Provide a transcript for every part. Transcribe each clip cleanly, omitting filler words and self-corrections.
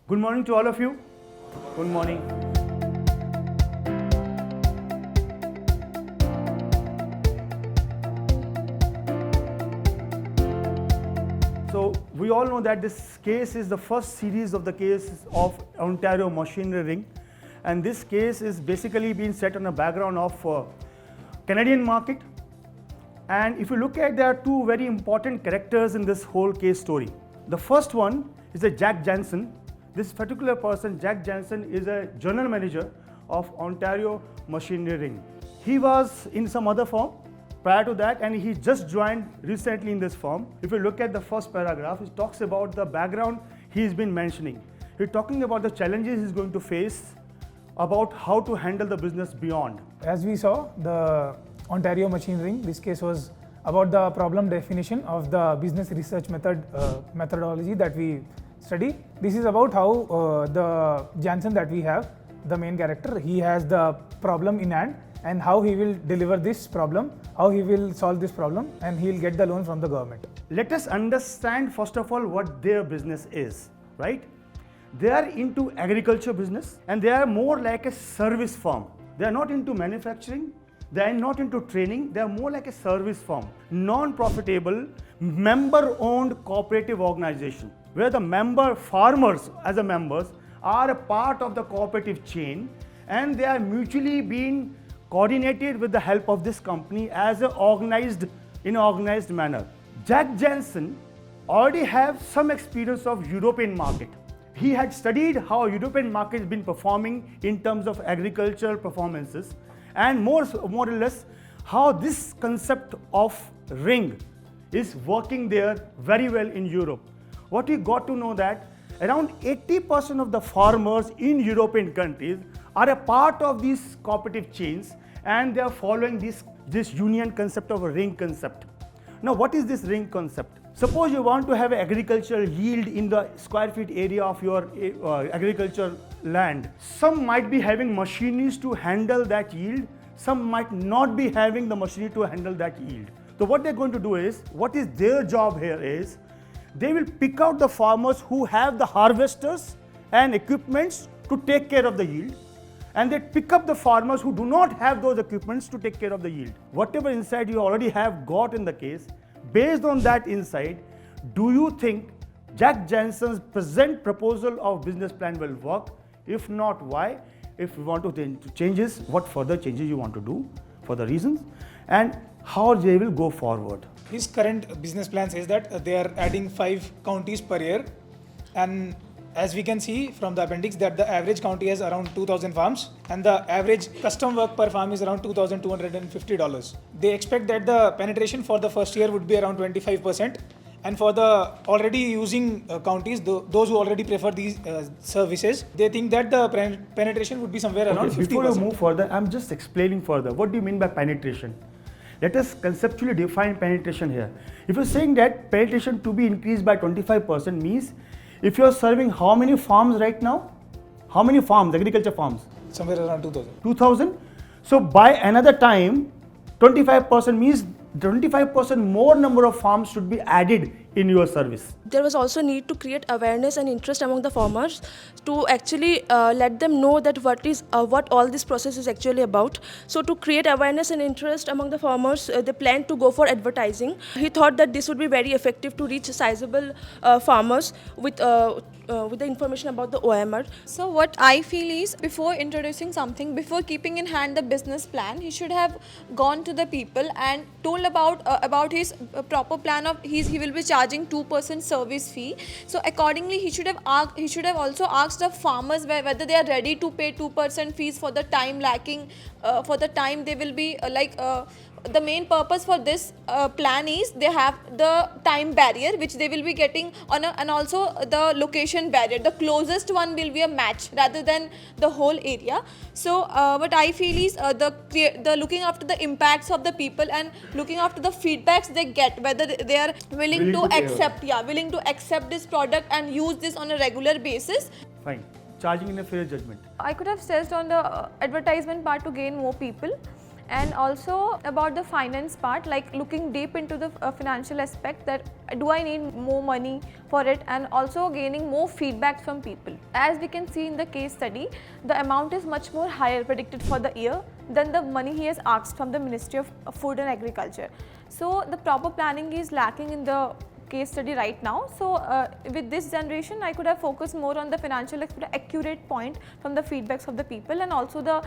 Good morning to all of you. Good morning. So we all know that this case is the first series of the cases of Ontario machinery ring, and this case is basically being set on a background of Canadian market. And if you look at, there are two very important characters in this whole case story. The first one is a Jack Jansen. This particular person, Jack Jansen, is a general manager of Ontario Machinery Ring. He was in some other firm prior to that, and he just joined recently in this firm. If you look at the first paragraph, it talks about the background he's been mentioning. He's talking about the challenges he's going to face, about how to handle the business beyond. As we saw, the Ontario Machine Ring, this case was about the problem definition of the business research methodology that we study. This is about how the Jansen that we have, the main character, he has the problem in hand and how he will deliver this problem, how he will solve this problem, and he will get the loan from the government. Let us understand first of all what their business is, right? They are into agriculture business and they are more like a service firm. They are not into manufacturing, they are not into training, they are more like a service firm. Non-profitable, member-owned cooperative organization where the member farmers as a members are a part of the cooperative chain and they are mutually being coordinated with the help of this company as in organized manner. Jack Jansen already have some experience of European market. He had studied how European market has been performing in terms of agricultural performances and more or less how this concept of ring is working there very well in Europe. What we got to know that around 80% of the farmers in European countries are a part of these cooperative chains and they are following this union concept of a ring concept. Now what is this ring concept? Suppose you want to have an agricultural yield in the square feet area of your agricultural land. Some might be having machines to handle that yield, some might not be having the machinery to handle that yield. So what they're going to do is, what is their job here is, they will pick out the farmers who have the harvesters and equipments to take care of the yield, and they pick up the farmers who do not have those equipments to take care of the yield. Whatever insight you already have got in the case, based on that insight, do you think Jack Jansen's present proposal of business plan will work? If not, why? If you want to changes, what further changes you want to do for the reasons, and how they will go forward. His current business plan says that they are adding 5 counties per year, and as we can see from the appendix that the average county has around 2,000 farms and the average custom work per farm is around $2,250. They expect that the penetration for the first year would be around 25%, and for the already using counties, those who already prefer these services, they think that the penetration would be somewhere around 50%. Before you move further, I'm just explaining further. What do you mean by penetration? Let us conceptually define penetration here. If you're saying that penetration to be increased by 25% means, if you're serving how many farms right now? How many farms, agriculture farms? Somewhere around 2,000. 2,000? So by another time, 25% means 25% more number of farms should be added in your service. There was also need to create awareness and interest among the farmers to actually let them know that what all this process is actually about. So to create awareness and interest among the farmers, they planned to go for advertising. He thought that this would be very effective to reach sizable farmers with the information about the OMR. So what I feel is, before introducing something, before keeping in hand the business plan, he should have gone to the people and told about his proper plan of he will be charging 2% service fee. So accordingly, he should have also asked the farmers whether they are ready to pay 2% fees for the time lacking, for the time they will be the main purpose for this plan is they have the time barrier which they will be getting on and also the location barrier. The closest one will be a match rather than the whole area. So what I feel is the looking after the impacts of the people and looking after the feedbacks they get, whether they are willing to accept this product and use this on a regular basis. Fine. Charging in a fair judgment. I could have stressed on the advertisement part to gain more people. and also about the finance part, like looking deep into the financial aspect, that do I need more money for it, and also gaining more feedback from people. As we can see in the case study, the amount is much more higher predicted for the year than the money he has asked from the Ministry of Food and Agriculture. So the proper planning is lacking in the case study right now. So with this generation, I could have focused more on the financial accurate point from the feedbacks of the people, and also the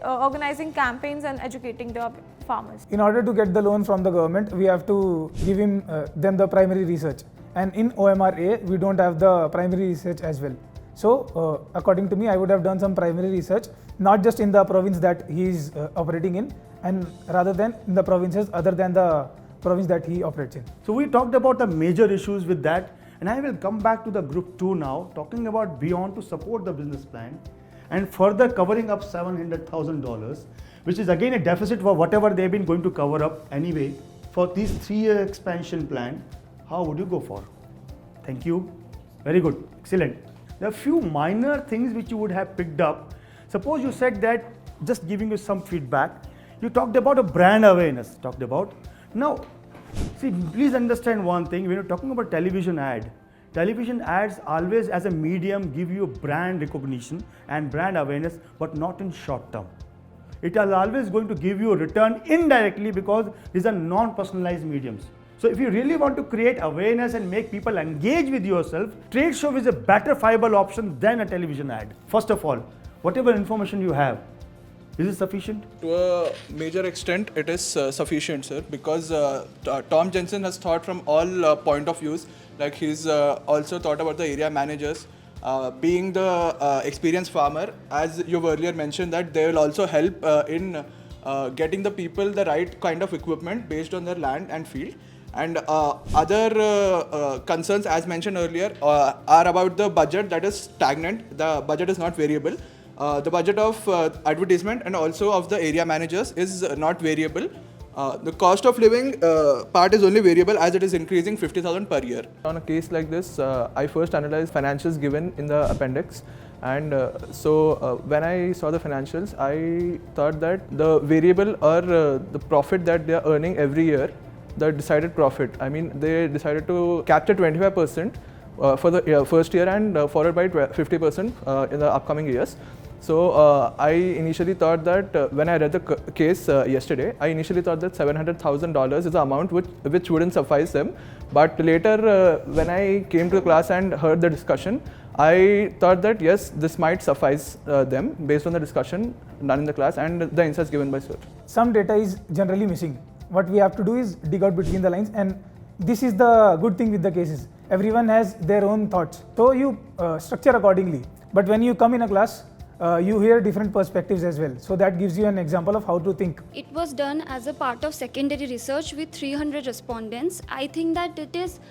organizing campaigns and educating the farmers. In order to get the loan from the government, we have to give them the primary research. And in OMRA, we don't have the primary research as well. So according to me, I would have done some primary research, not just in the province that he is operating in, and rather than in the provinces other than the province that he operates in. So we talked about the major issues with that, and I will come back to the group 2 now, talking about beyond to support the business plan and further covering up $700,000, which is again a deficit for whatever they've been going to cover up anyway. For this 3-year expansion plan, how would you go for? Thank you. Very good. Excellent. There are a few minor things which you would have picked up. Suppose you said that, just giving you some feedback, you talked about a brand awareness, Now, see, please understand one thing, when you're talking about television ads always as a medium give you brand recognition and brand awareness, but not in short term. It is always going to give you a return indirectly, because these are non-personalized mediums. So if you really want to create awareness and make people engage with yourself, trade show is a better viable option than a television ad. First of all, whatever information you have, is it sufficient? To a major extent, it is sufficient, sir, because Tom Jensen has thought from all point of views. Like he's also thought about the area managers, being the experienced farmer. As you've earlier mentioned, that they will also help in getting the people the right kind of equipment based on their land and field. And other concerns, as mentioned earlier, are about the budget that is stagnant. The budget is not variable. The budget of advertisement and also of the area managers is not variable. The cost of living part is only variable, as it is increasing 50,000 per year. On a case like this, I first analyzed financials given in the appendix. And so when I saw the financials, I thought that the variable or the profit that they are earning every year, the decided profit, I mean, they decided to capture 25% for the first year and followed by 50% in the upcoming years. So I initially thought that when I read the case yesterday, I initially thought that $700,000 is the amount which wouldn't suffice them. But later when I came to the class and heard the discussion, I thought that yes, this might suffice them based on the discussion done in the class and the insights given by sir. Some data is generally missing. What we have to do is dig out between the lines, and this is the good thing with the cases. Everyone has their own thoughts, so you structure accordingly. But when you come in a class, you hear different perspectives as well. So that gives you an example of how to think. It was done as a part of secondary research with 300 respondents. I think that it is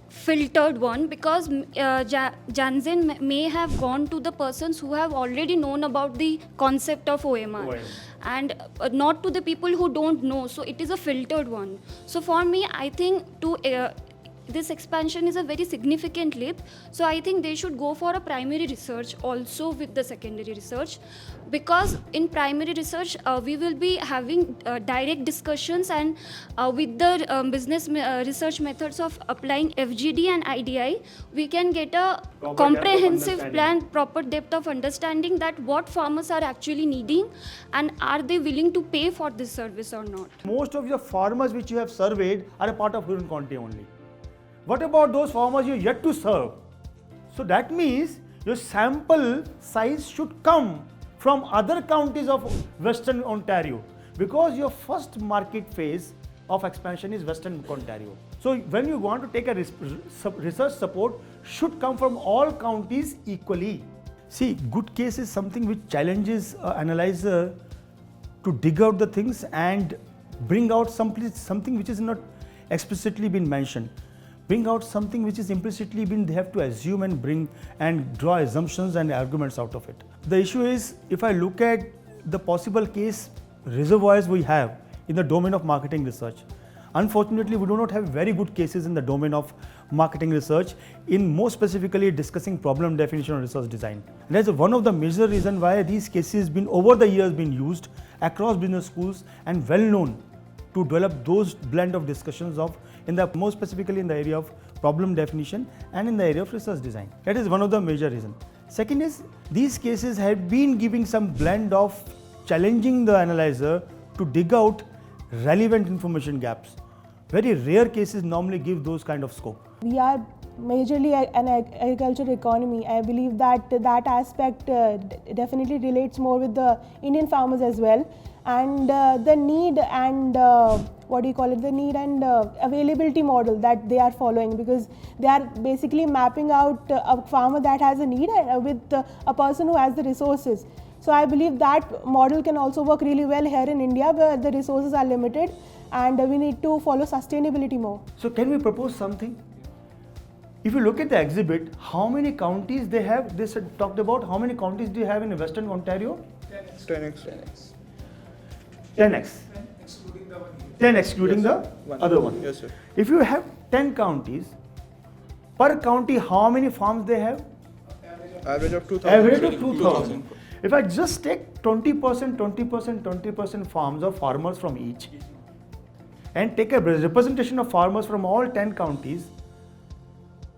filtered one, because Jansen may have gone to the persons who have already known about the concept of OMR. And not to the people who don't know. So it is a filtered one. So for me, I think this expansion is a very significant leap. So I think they should go for a primary research also with the secondary research, because in primary research we will be having direct discussions, and with the business research methods of applying FGD and IDI, we can get a comprehensive plan, proper depth of understanding that what farmers are actually needing and are they willing to pay for this service or not. Most of your farmers which you have surveyed are a part of Huron County only. What about those farmers you are yet to serve? So that means your sample size should come from other counties of Western Ontario, because your first market phase of expansion is Western Ontario. So when you want to take a research support, should come from all counties equally. See, good case is something which challenges analyzer to dig out the things and bring out something which is not explicitly been mentioned. Bring out something which is implicitly been, they have to assume and bring and draw assumptions and arguments out of it. The issue is, if I look at the possible case reservoirs we have in the domain of marketing research, unfortunately we do not have very good cases in the domain of marketing research, in more specifically discussing problem definition or research design. And that's one of the major reasons why these cases been over the years been used across business schools and well known to develop those blend of discussions of more specifically in the area of problem definition and in the area of research design. That is one of the major reasons. Second is these cases have been giving some blend of challenging the analyzer to dig out relevant information gaps. Very rare cases normally give those kind of scope. We are majorly an agricultural economy. I believe that that aspect definitely relates more with the Indian farmers as well, and the need and the need and availability model that they are following, because they are basically mapping out a farmer that has a need with a person who has the resources. So I believe that model can also work really well here in India, where the resources are limited and we need to follow sustainability more. So can we propose something? If you look at the exhibit, how many counties they have, they talked about how many counties do you have in Western Ontario? 10x. 10x. 10 excluding the One. other one. Yes, sir. If you have 10 counties, per county how many farms they have? Average of 2,000. Average of 2,000. If I just take 20% farms of farmers from each and take a representation of farmers from all 10 counties,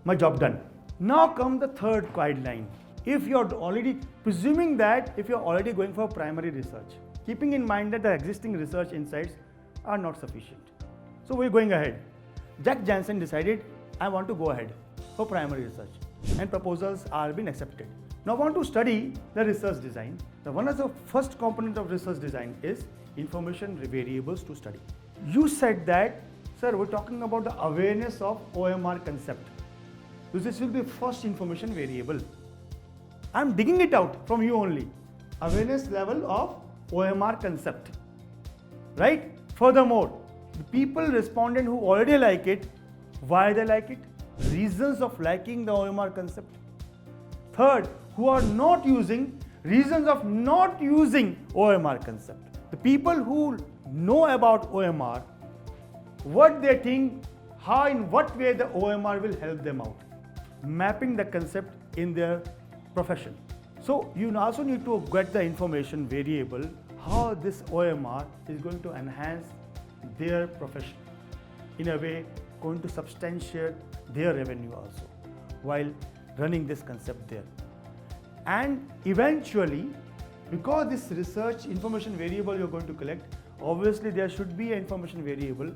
my job done. Now come the third guideline. If you're already presuming that if you're already going for primary research, keeping in mind that the existing research insights are not sufficient. So we're going ahead. Jack Jansen decided, I want to go ahead for primary research, and proposals are being accepted. Now I want to study the research design. One of the first component of research design is information variables to study. You said that, sir, we're talking about the awareness of OMR concept. So this will be first information variable. I'm digging it out from you only. Awareness level of OMR concept, right? Furthermore, the people respondent who already like it, why they like it, reasons of liking the OMR concept. Third, who are not using, reasons of not using OMR concept. The people who know about OMR, what they think, how in what way the OMR will help them out, mapping the concept in their profession. So you also need to get the information variable, how this OMR is going to enhance their profession, in a way going to substantiate their revenue also while running this concept there. And eventually, because this research information variable you're going to collect, obviously there should be an information variable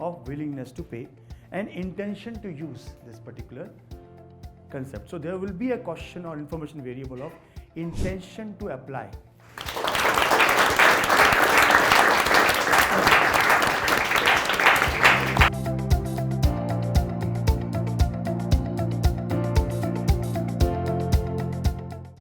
of willingness to pay and intention to use this particular concept. So there will be a question or information variable of intention to apply.